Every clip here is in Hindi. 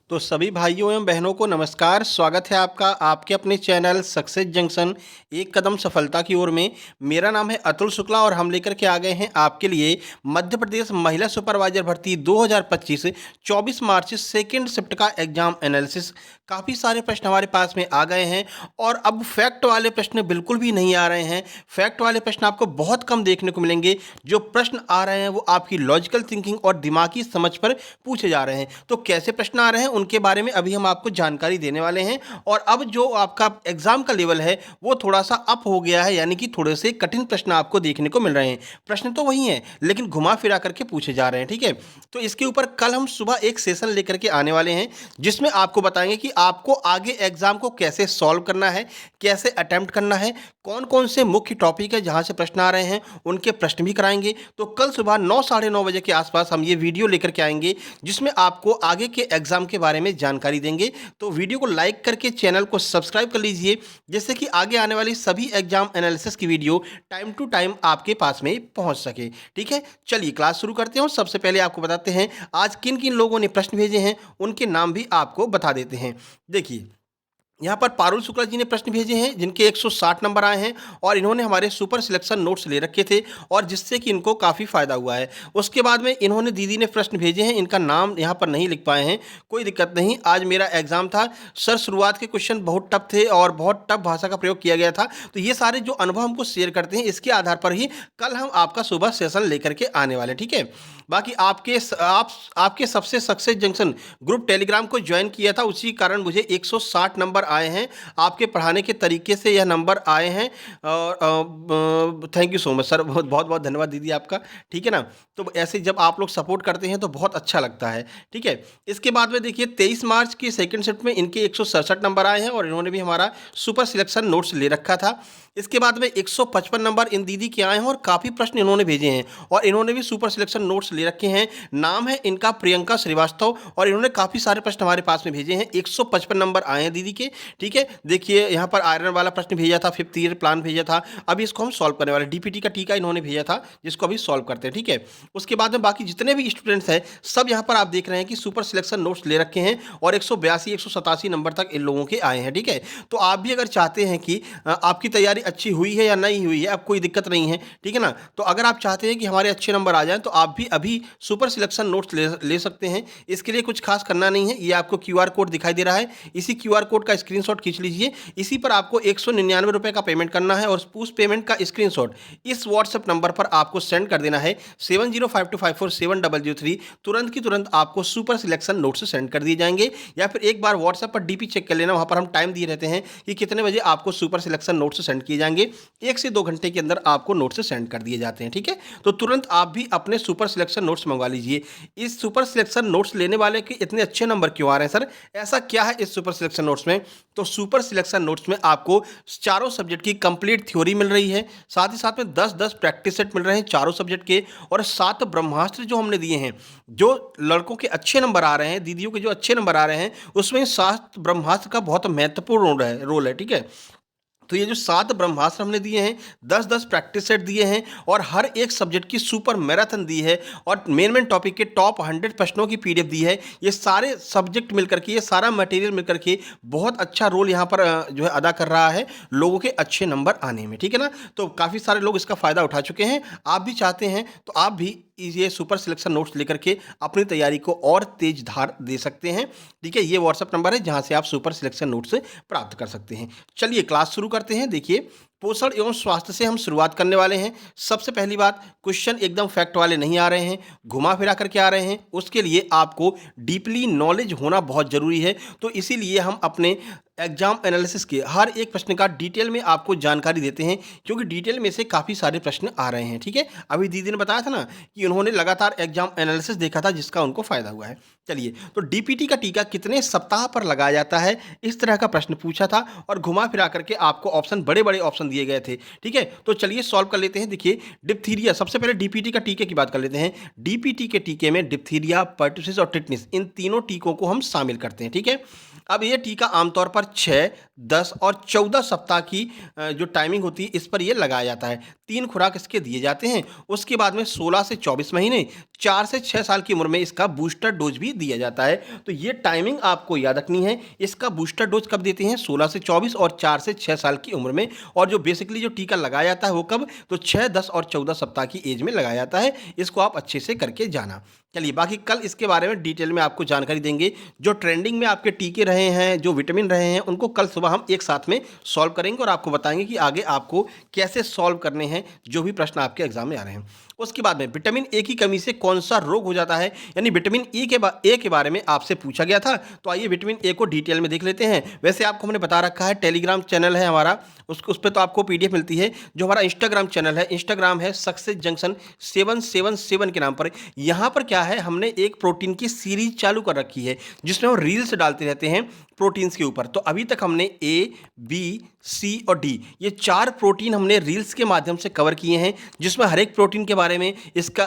तो सभी भाइयों एवं बहनों को नमस्कार। स्वागत है आपका आपके अपने चैनल सक्सेस जंक्शन एक कदम सफलता की ओर में। मेरा नाम है अतुल शुक्ला और हम लेकर के आ गए हैं आपके लिए मध्य प्रदेश महिला सुपरवाइजर भर्ती 2025 24 मार्च सेकेंड शिफ्ट का एग्जाम एनालिसिस। काफ़ी सारे प्रश्न हमारे पास में आ गए हैं और अब फैक्ट वाले प्रश्न बिल्कुल भी नहीं आ रहे हैं। फैक्ट वाले प्रश्न आपको बहुत कम देखने को मिलेंगे। जो प्रश्न आ रहे हैं वो आपकी लॉजिकल थिंकिंग और दिमागी समझ पर पूछे जा रहे हैं। तो कैसे प्रश्न आ रहे हैं उनके बारे में अभी हम आपको जानकारी देने वाले हैं। और अब जो आपका एग्जाम का लेवल है वो थोड़ा सा अप हो गया है, यानी कि थोड़े से कठिन प्रश्न आपको देखने को मिल रहे हैं। प्रश्न तो वही हैं लेकिन घुमा फिरा करके पूछे जा रहे हैं। ठीक है, तो इसके ऊपर कल हम सुबह एक सेशन लेकर के आने वाले हैं जिसमें आपको बताएंगे कि आपको आगे एग्जाम को कैसे सॉल्व करना है, कैसे अटेम्प्ट करना है, कौन कौन से मुख्य टॉपिक है जहां से प्रश्न आ रहे हैं उनके प्रश्न भी कराएंगे। तो कल सुबह 9 साढ़े 9 बजे के आसपास हम ये वीडियो लेकर के आएंगे जिसमें आपको आगे के एग्जाम के बारे में जानकारी देंगे। तो वीडियो को लाइक करके चैनल को सब्सक्राइब कर लीजिए जिससे कि आगे आने वाली सभी एग्जाम एनालिसिस की वीडियो टाइम टू टाइम आपके पास में पहुंच सके। ठीक है, चलिए क्लास शुरू करते हैं। सबसे पहले आपको बताते हैं आज किन किन लोगों ने प्रश्न भेजे हैं, उनके नाम भी आपको बता देते हैं। देखिए, यहाँ पर पारुल शुक्ला जी ने प्रश्न भेजे हैं जिनके 160 नंबर आए हैं और इन्होंने हमारे सुपर सिलेक्शन नोट्स ले रखे थे और जिससे कि इनको काफ़ी फ़ायदा हुआ है। उसके बाद में इन्होंने दीदी ने प्रश्न भेजे हैं, इनका नाम यहाँ पर नहीं लिख पाए हैं, कोई दिक्कत नहीं। आज मेरा एग्जाम था सर, शुरुआत के क्वेश्चन बहुत टफ थे और बहुत टफ भाषा का प्रयोग किया गया था। तो ये सारे जो अनुभव हमको शेयर करते हैं इसके आधार पर ही कल हम आपका सुबह सेशन लेकर के आने वाले। ठीक है, बाकी आपके सबसे सक्सेस जंक्शन ग्रुप टेलीग्राम को ज्वाइन किया था, उसी कारण मुझे 160 नंबर आए हैं। आपके पढ़ाने के तरीके से यह नंबर आए हैं और thank you so much sir, बहुत बहुत बहुत धन्यवाद दीदी आपका। ठीक है ना, तो ऐसे जब आप लोग सपोर्ट करते हैं तो बहुत अच्छा लगता है। ठीक है, इसके बाद में देखिए 23 मार्च की सेकंड शिफ्ट में इनके 167 नंबर आए हैं और इन्होंने भी हमारा सुपर सिलेक्शन नोट्स ले रखा था। इसके बाद में 155 नंबर इन दीदी के आए हैं और काफ़ी प्रश्न इन्होंने भेजे हैं और इन्होंने भी सुपर सिलेक्शन नोट्स ले रखे हैं। नाम है इनका प्रियंका श्रीवास्तव और इन्होंने काफ़ी सारे प्रश्न हमारे पास में भेजे हैं। 155 नंबर आए हैं दीदी के। ठीक है, देखिए यहाँ पर आयरन वाला प्रश्न भेजा था, 5th ईयर प्लान भेजा था, अभी इसको हम सॉल्व करने वाले। डीपीटी का टीका इन्होंने भेजा था जिसको अभी सॉल्व करते हैं। ठीक है, उसके बाद में बाकी जितने भी स्टूडेंट्स हैं सब यहाँ पर आप देख रहे हैं कि सुपर सिलेक्शन नोट्स ले रखे हैं और 182 187 नंबर तक इन लोगों के आए हैं। ठीक है, तो आप भी अगर चाहते हैं कि आपकी तैयारी अच्छी हुई है या नहीं हुई है, अब कोई दिक्कत नहीं है। ठीक है ना, तो अगर आप चाहते हैं कि हमारे अच्छे नंबर आ जाएं तो आप भी अभी सुपर सिलेक्शन नोट्स ले सकते हैं। इसके लिए कुछ खास करना नहीं है, ये आपको क्यूआर कोड दिखाई दे रहा है, इसी क्यूआर कोड का स्क्रीनशॉट खींच लीजिए। इसी पर आपको 199 रुपये का पेमेंट करना है और उस पेमेंट का स्क्रीनशॉट इस व्हाट्सएप नंबर पर आपको सेंड कर देना है 7052547003। तुरंत की तुरंत आपको सुपर सिलेक्शन नोट्स सेंड कर दिए जाएंगे। या फिर एक बार व्हाट्सएप पर डीपी चेक कर लेना, वहाँ पर हम टाइम दिए रहते हैं कि कितने बजे आपको सुपर सिलेक्शन नोट्स सेंड किए जाएंगे। 1 से 2 घंटे के अंदर आपको नोट्स सेंड कर दिए जाते हैं। ठीक है, तो तुरंत आप भी अपने सुपर सिलेक्शन नोट्स मंगवा लीजिए। इस सुपर सिलेक्शन नोट्स लेने वाले के इतने अच्छे नंबर क्यों आ रहे हैं सर, ऐसा क्या है इस सुपर सिलेक्शन नोट्स में? तो सुपर सिलेक्शन नोट्स में आपको चारों सब्जेक्ट की कंप्लीट थ्योरी मिल रही है, साथ ही साथ में 10-10 प्रैक्टिस सेट मिल रहे हैं चारों सब्जेक्ट के, और 7 ब्रह्मास्त्र जो हमने दिए हैं। जो लड़कों के अच्छे नंबर आ रहे हैं, दीदियों के जो अच्छे नंबर आ रहे हैं, उसमें 7 ब्रह्मास्त्र का बहुत महत्वपूर्ण रोल है। ठीक है, तो ये जो 7 ब्रह्मास्त्र हमने दिए हैं, 10-10 प्रैक्टिस सेट दिए हैं और हर एक सब्जेक्ट की सुपर मैराथन दी है और मेन टॉपिक के टॉप 100 प्रश्नों की पीडीएफ दी है। ये सारे सब्जेक्ट मिलकर के, ये सारा मटेरियल मिलकर के बहुत अच्छा रोल यहाँ पर जो है अदा कर रहा है लोगों के अच्छे नंबर आने में। ठीक है ना, तो काफ़ी सारे लोग इसका फ़ायदा उठा चुके हैं। आप भी चाहते हैं तो आप भी ये सुपर सिलेक्शन नोट्स लेकर के अपनी तैयारी को और तेज धार दे सकते हैं। ठीक है, ये व्हाट्सएप नंबर है जहां से आप सुपर सिलेक्शन नोट्स प्राप्त कर सकते हैं। चलिए क्लास शुरू करते हैं। देखिए, पोषण एवं स्वास्थ्य से हम शुरुआत करने वाले हैं। सबसे पहली बात, क्वेश्चन एकदम फैक्ट वाले नहीं आ रहे हैं, घुमा फिरा करके आ रहे हैं। उसके लिए आपको डीपली नॉलेज होना बहुत ज़रूरी है। तो इसीलिए हम अपने एग्जाम एनालिसिस के हर एक प्रश्न का डिटेल में आपको जानकारी देते हैं क्योंकि डिटेल में से काफ़ी सारे प्रश्न आ रहे हैं। ठीक है, अभी दीदी ने बताया था ना कि उन्होंने लगातार एग्जाम एनालिसिस देखा था जिसका उनको फ़ायदा हुआ है। चलिए, तो डीपीटी का टीका कितने सप्ताह पर लगाया जाता है, इस तरह का प्रश्न पूछा था और घुमा फिरा करके आपको ऑप्शन, बड़े बड़े ऑप्शन दिए गए थे। ठीक है, तो चलिए सॉल्व कर लेते हैं। देखिए, डिप्थीरिया, सबसे पहले डीपीटी का टीके की बात कर लेते हैं। डीपीटी के टीके में डिप्थीरिया, पर्टुसिस और टिटनिस, इन तीनों टीकों को हम शामिल करते हैं। ठीक है, अब ये टीका आमतौर पर 6, 10 और 14 सप्ताह की जो टाइमिंग होती है इस पर ये लगाया जाता है। 3 खुराक इसके दिए जाते हैं। उसके बाद में 16 से 24 महीने, 4 से 6 साल की उम्र में इसका बूस्टर डोज भी दिया जाता है। तो ये टाइमिंग आपको याद रखनी है। इसका बूस्टर डोज कब देते हैं? 16 से 24 और 4 से 6 साल की उम्र में। और जो बेसिकली जो टीका लगाया जाता है वो कब? तो 6, 10 और 14 सप्ताह की एज में लगाया जाता है। इसको आप अच्छे से करके जाना। चलिए, बाकी कल इसके बारे में डिटेल में आपको जानकारी देंगे। जो ट्रेंडिंग में आपके टीके रहे हैं, जो विटामिन रहे हैं, उनको कल सुबह हम एक साथ में सॉल्व करेंगे और आपको बताएंगे कि आगे आपको कैसे सॉल्व करने हैं जो भी प्रश्न आपके एग्जाम में आ रहे हैं। उसके बाद में विटामिन ए की कमी से कौन सा रोग हो जाता है, यानी विटामिन ए के बारे में आपसे पूछा गया था। तो आइए विटामिन ए को डिटेल में देख लेते हैं। वैसे आपको हमने बता रखा है, टेलीग्राम चैनल है हमारा, उस पर तो आपको पीडीएफ मिलती है। जो हमारा इंस्टाग्राम चैनल है, इंस्टाग्राम है सक्सेस जंक्शन 777 के नाम पर। यहाँ पर क्या है, हमने एक प्रोटीन की सीरीज चालू कर रखी है जिसमें हम रील्स डालते रहते हैं प्रोटीन्स के ऊपर। तो अभी तक हमने ए, बी, सी और डी, ये 4 प्रोटीन हमने रील्स के माध्यम से कवर किए हैं, जिसमें हर एक प्रोटीन के बारे में इसका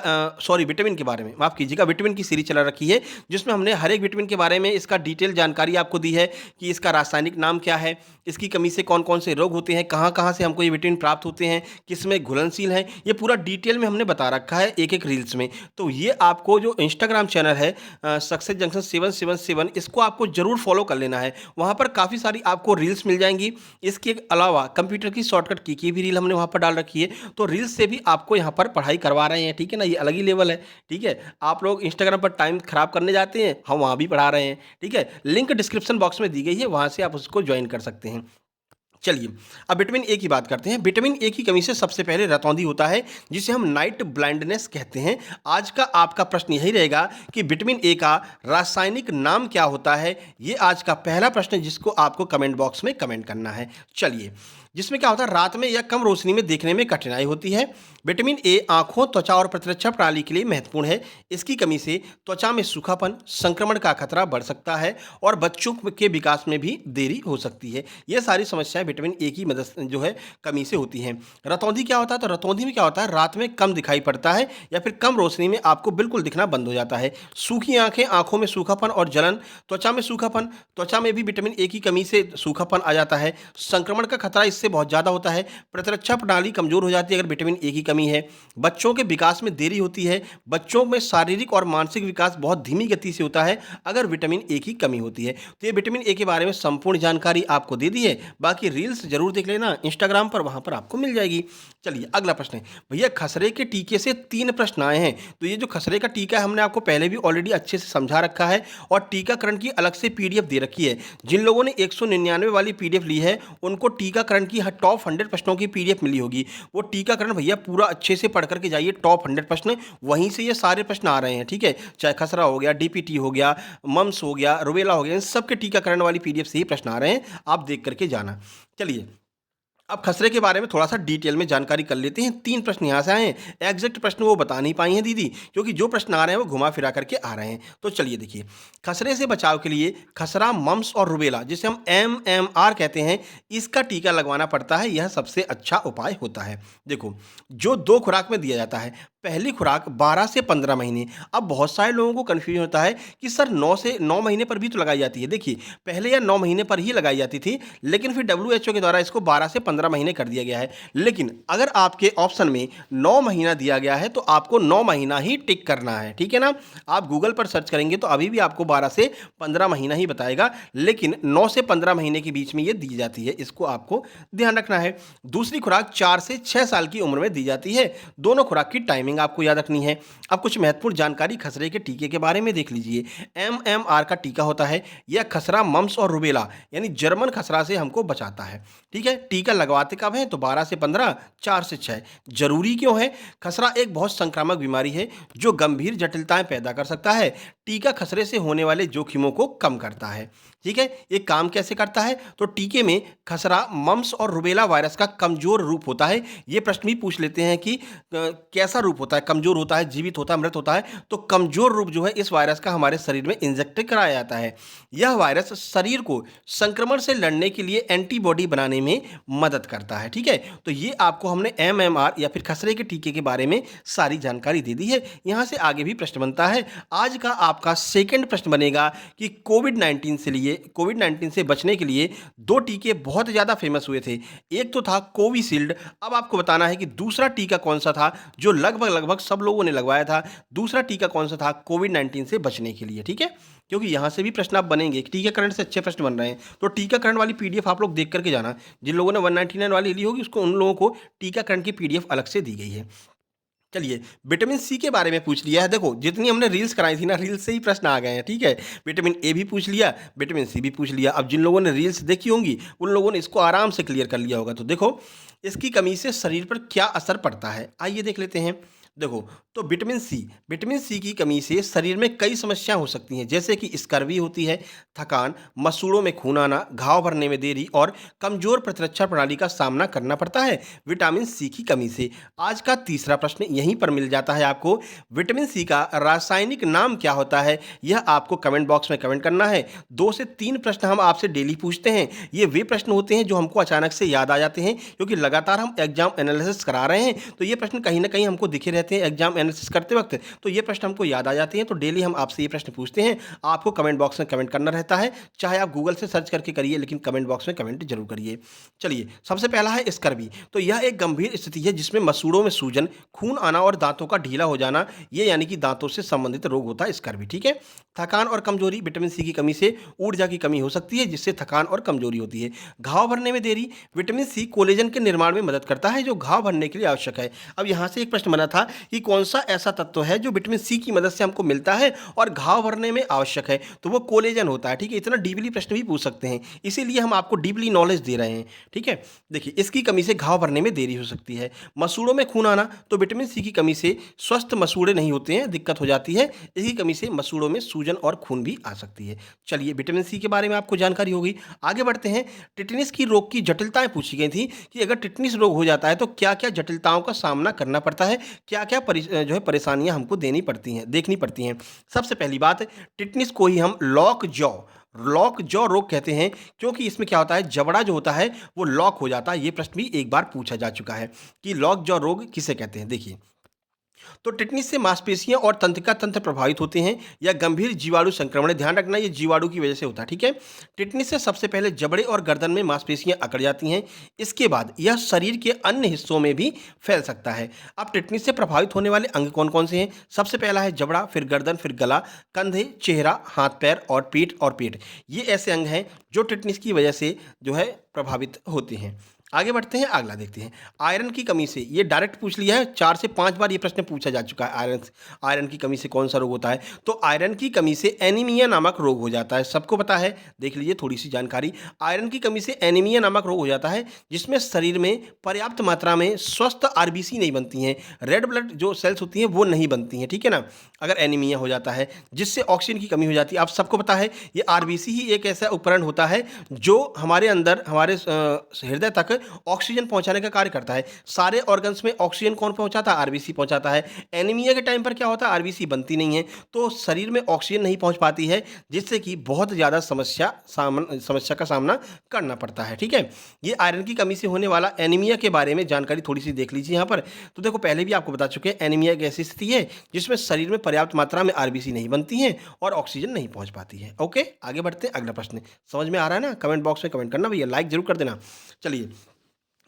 विटामिन के बारे में, माफ कीजिएगा, विटामिन की सीरीज चला रखी है जिसमें हमने हर एक विटामिन के बारे में इसका डिटेल जानकारी आपको दी है कि इसका रासायनिक नाम क्या है, इसकी कमी से कौन कौन से रोग होते हैं, कहाँ कहाँ से हमको ये विटामिन प्राप्त होते हैं, किसमें घुलनशील है, ये पूरा डिटेल में हमने बता रखा है एक एक रील्स में। तो ये आपको जो इंस्टाग्राम चैनल है सक्सेस जंक्शन 777, इसको आपको जरूर फॉलो कर लेना है। वहाँ पर काफ़ी सारी आपको रील्स मिल जाएंगी। इसके अलावा कंप्यूटर की शॉर्टकट की भी रील हमने वहाँ पर डाल रखी है। तो रील्स से भी आपको यहाँ पर पढ़ाई करवा रहे हैं, ठीक है ना, ये अलग ही लेवल है। ठीक है, आप लोग इंस्टाग्राम पर टाइम खराब करने जाते हैं, हम वहाँ भी पढ़ा रहे हैं। ठीक है, लिंक डिस्क्रिप्शन बॉक्स में दी गई है, वहाँ से आप उसको ज्वाइन कर सकते हैं। चलिए, अब विटामिन ए की बात करते हैं। विटामिन ए की कमी से सबसे पहले रतौंधी होता है, जिसे हम नाइट ब्लाइंडनेस कहते हैं। आज का आपका प्रश्न यही रहेगा कि विटामिन ए का रासायनिक नाम क्या होता है। ये आज का पहला प्रश्न है जिसको आपको कमेंट बॉक्स में कमेंट करना है। चलिए, जिसमें क्या होता है, रात में या कम रोशनी में देखने में कठिनाई होती है। विटामिन ए आंखों, त्वचा और प्रतिरक्षा प्रणाली के लिए महत्वपूर्ण है। इसकी कमी से त्वचा में सूखापन, संक्रमण का खतरा बढ़ सकता है और बच्चों के विकास में भी देरी हो सकती है। ये सारी समस्याएं विटामिन ए की मदद जो है कमी से होती हैं। रतौंधी क्या होता है? तो रतौंधी में क्या होता है, रात में कम दिखाई पड़ता है या फिर कम रोशनी में आपको बिल्कुल दिखना बंद हो जाता है। सूखी आंखें, आंखों में सूखापन और जलन, त्वचा में सूखापन, त्वचा में भी विटामिन ए की कमी से सूखापन आ जाता है। संक्रमण का खतरा इससे बहुत ज़्यादा होता है। प्रतिरक्षा प्रणाली कमजोर हो जाती है अगर विटामिन ए की कमी है। बच्चों के विकास में देरी होती है। बच्चों में शारीरिक और मानसिक विकास बहुत धीमी गति से होता है अगर विटामिन ए की कमी होती है। तो ये विटामिन ए के बारे में संपूर्ण जानकारी आपको दे दी है। बाकी रील्स जरूर देख लेना इंस्टाग्राम पर, वहां पर आपको मिल जाएगी। चलिए, अगला प्रश्न है भैया, खसरे के टीके से 3 प्रश्न आए हैं। तो ये जो खसरे का टीका है, हमने आपको पहले भी ऑलरेडी अच्छे से समझा रखा है और टीकाकरण की अलग से पीडीएफ दे रखी है। जिन लोगों ने 199 वाली पीडीएफ ली है उनको टीकाकरण की टॉप 100 प्रश्नों की पीडीएफ मिली होगी। वो टीकाकरण भैया पूरा अच्छे से पढ़ करके जाइए, टॉप 100 प्रश्न, वहीं से ये सारे प्रश्न आ रहे हैं। ठीक है, चाहे खसरा हो गया, डीपीटी हो गया, मम्स हो गया, रुबेला हो गया, इन सबके टीकाकरण वाली पीडीएफ से ही प्रश्न आ रहे हैं, आप देख करके जाना। चलिए, अब खसरे के बारे में थोड़ा सा डिटेल में जानकारी कर लेते हैं। 3 प्रश्न यहाँ से आए हैं। एग्जैक्ट प्रश्न वो बता नहीं पाई हैं दीदी, क्योंकि जो प्रश्न आ रहे हैं वो घुमा फिरा करके आ रहे हैं। तो चलिए देखिए, खसरे से बचाव के लिए खसरा, मम्स और रुबेला, जिसे हम MMR कहते हैं, इसका टीका लगवाना पड़ता है। यह सबसे अच्छा उपाय होता है। देखो, जो 2 खुराक में दिया जाता है, पहली खुराक 12 से 15 महीने। अब बहुत सारे लोगों को कन्फ्यूजन होता है कि सर 9 से 9 महीने पर भी तो लगाई जाती है। देखिए, पहले यह 9 महीने पर ही लगाई जाती थी, लेकिन फिर WHO के द्वारा इसको 12 से 15 महीने कर दिया गया है। लेकिन अगर आपके ऑप्शन में 9 महीना दिया गया है तो आपको 9 महीना ही टिक करना है। ठीक है ना, आप गूगल पर सर्च करेंगे तो अभी भी आपको 12 से 15 महीना ही बताएगा, लेकिन 9 से 15 महीने के बीच में ये दी जाती है। इसको आपको ध्यान रखना है। दूसरी खुराक 4 से 6 साल की उम्र में दी जाती है। दोनों खुराक की टाइमिंग आपको याद रखनी है। अब कुछ महत्वपूर्ण जानकारी खसरे के टीके के बारे में देख लीजिए। MMR का टीका होता है, यह खसरा, मम्स और रुबेला यानी जर्मन खसरा से हमको बचाता है। ठीक है, टीका लगवाते कब है? तो 12 से 15, 4 से 6। जरूरी क्यों है? खसरा एक बहुत संक्रामक बीमारी है जो गंभीर जटिलताएं पैदा कर सकता है। टीका खसरे से होने वाले जोखिमों को कम करता है। ठीक है, ये काम कैसे करता है? तो टीके में खसरा, मम्स और रुबेला वायरस का कमजोर रूप होता है। ये प्रश्न भी पूछ लेते हैं कि कैसा रूप होता है, कमजोर होता है, जीवित होता है, मृत होता है। तो कमजोर रूप जो है इस वायरस का हमारे शरीर में इंजेक्ट कराया जाता है। यह वायरस शरीर को संक्रमण से लड़ने के लिए एंटीबॉडी बनाने में मदद करता है। ठीक है, तो ये आपको हमने MMR या फिर खसरे के टीके के बारे में सारी जानकारी दे दी है। यहां से आगे भी प्रश्न बनता है। आज का आपका सेकंड प्रश्न बनेगा कि कोविड-19 से बचने के लिए 2 टीके बहुत ज़्यादा फेमस हुए थे। एक तो था कोविशील्ड, अब आपको बताना है कि दूसरा टीका कौन-सा था जो लगभग-लगभग सब लोगों ने लगवाया था। दूसरा टीका कौन-सा था कोविड-19 से बचने के लिए, ठीक है? क्योंकि यहाँ से भी प्रश्न अब बनेंगे, टीकाकरण से अच्छे प्रश्न बन रहे हैं। तो टीकाकरण वाली पीडीएफ आप लोग देख कर के जाना। जिन लोगों ने 199 वाली ली होगी उसको उन लोगों को टीकाकरण की पीडीएफ अलग से दी गई है। चलिए, विटामिन सी के बारे में पूछ लिया है। देखो, जितनी हमने रील्स कराई थी ना, रील्स से ही प्रश्न आ गए हैं, ठीक है? विटामिन ए भी पूछ लिया, विटामिन सी भी पूछ लिया। अब जिन लोगों ने रील्स देखी होंगी, उन लोगों ने इसको आराम से क्लियर कर लिया होगा। तो देखो, इसकी कमी से शरीर पर क्या असर पड़ता है? आइए देख लेते हैं। देखो, तो विटामिन सी की कमी से शरीर में कई समस्याएँ हो सकती हैं, जैसे कि स्कर्वी होती है, थकान, मसूड़ों में खून आना, घाव भरने में देरी और कमज़ोर प्रतिरक्षा प्रणाली का सामना करना पड़ता है विटामिन सी की कमी से। आज का तीसरा प्रश्न यहीं पर मिल जाता है आपको। विटामिन सी का रासायनिक नाम क्या होता है? यह आपको कमेंट बॉक्स में कमेंट करना है। 2 से 3 प्रश्न हम आपसे डेली पूछते हैं। ये वे प्रश्न होते हैं जो हमको अचानक से याद आ जाते हैं, क्योंकि लगातार हम एग्जाम एनालिसिस करा रहे हैं, तो ये प्रश्न कहीं न कहीं हमको दिखे रहते हैं एग्जाम एनालिसिस करते वक्त, तो ये प्रश्न हमको याद आ जाते हैं। तो डेली हम आपसे ये प्रश्न पूछते हैं। आपको कमेंट बॉक्स में कमेंट करना रहता है, चाहे आप गूगल से सर्च करके करिए, लेकिन कमेंट बॉक्स में कमेंट जरूर करिए। चलिए, सबसे पहला है स्कर्वी। तो यह एक गंभीर स्थिति है जिसमें मसूड़ों में सूजन, खून आना और दांतों का ढीला हो जाना, ये यानी कि दांतों से संबंधित रोग होता है स्कर्वी, ठीक है? थकान और कमजोरी, विटामिन सी की कमी से ऊर्जा की कमी हो सकती है, जिससे थकान और कमजोरी होती है। घाव भरने में देरी, विटामिन सी कोलेजन के निर्माण में मदद करता है जो घाव भरने के लिए आवश्यक है। अब यहाँ से एक प्रश्न बना था कि कौन सा ऐसा तत्व है जो विटामिन सी की मदद से हमको मिलता है और घाव भरने में आवश्यक है? तो वो कोलेजन होता है, ठीक है? इतना डीपली प्रश्न भी पूछ सकते हैं, इसीलिए हम आपको डीपली नॉलेज दे रहे हैं, ठीक है? देखिए, इसकी कमी से घाव भरने में देरी हो सकती है। मसूड़ों में खून आना, तो विटामिन सी की कमी से स्वस्थ मसूड़े नहीं होते हैं, दिक्कत हो जाती है। इसकी कमी से मसूड़ों में सूजन और खून भी आ सकती है। चलिए, विटामिन सी के बारे में आपको जानकारी होगी। आगे बढ़ते हैं। टिटनिस की रोग की जटिलताएं पूछी गई थी कि अगर टिटनिस रोग हो जाता है तो क्या क्या जटिलताओं का सामना करना पड़ता है, क्या क्या जो है परेशानियां हमको देखनी पड़ती हैं। सबसे पहली बात, टिटनिस को ही हम लॉक जॉ रोग कहते हैं, क्योंकि इसमें क्या होता है, जबड़ा जो होता है वो लॉक हो जाता है। ये प्रश्न भी एक बार पूछा जा चुका है कि लॉक जॉ रोग किसे कहते हैं। देखिए, तो टिटनिस से मांसपेशियां और तंत्रिका तंत्र प्रभावित होते हैं या गंभीर जीवाणु संक्रमण है। ध्यान रखना, ये जीवाणु की वजह से होता है, ठीक है? टिटनिस से सबसे पहले जबड़े और गर्दन में मांसपेशियां अकड़ जाती हैं। इसके बाद यह शरीर के अन्य हिस्सों में भी फैल सकता है। अब टिटनिस से प्रभावित होने वाले अंग कौन कौन से हैं? सबसे पहला है जबड़ा, फिर गर्दन, फिर गला, कंधे, चेहरा, हाथ पैर और पेट। ये ऐसे अंग हैं जो टिटनिस की वजह से जो है प्रभावित होते हैं। आगे बढ़ते हैं, अगला देखते हैं। आयरन की कमी से, ये डायरेक्ट पूछ लिया है, 4 से 5 बार ये प्रश्न पूछा जा चुका है। आयरन की कमी से कौन सा रोग होता है? तो आयरन की कमी से एनीमिया नामक रोग हो जाता है, सबको पता है। देख लीजिए थोड़ी सी जानकारी। आयरन की कमी से एनीमिया नामक रोग हो जाता है, जिसमें शरीर में पर्याप्त मात्रा में स्वस्थ आरबीसी नहीं बनती हैं, रेड ब्लड जो सेल्स होती हैं वो नहीं बनती हैं, ठीक है ना? अगर एनीमिया हो जाता है, जिससे ऑक्सीजन की कमी हो जाती है। आप सबको पता है, ये आरबीसी ही एक ऐसा उपकरण होता है जो हमारे अंदर, हमारे हृदय तक ऑक्सीजन पहुंचाने का कार्य करता है। सारे ऑर्गन्स में ऑक्सीजन कौन पहुंचाता है? आरबीसी पहुंचाता है। एनीमिया के टाइम पर क्या होता है, आरबीसी बनती नहीं है, तो शरीर में ऑक्सीजन नहीं पहुंच पाती है, जिससे कि बहुत ज़्यादा समस्या का सामना करना पड़ता है, ठीक है? ये आयरन की कमी से होने वाला एनीमिया के बारे में जानकारी थोड़ी सी देख लीजिए यहाँ पर। तो देखो, पहले भी आपको बता चुके हैं, एनीमिया एक ऐसी स्थिति है जिसमें शरीर में पर्याप्त मात्रा में आरबीसी नहीं बनती हैं और ऑक्सीजन नहीं पहुंच पाती है। ओके, आगे बढ़ते हैं। अगला प्रश्न समझ में आ रहा है ना? कमेंट बॉक्स में कमेंट करना भैया, लाइक जरूर कर देना। चलिए,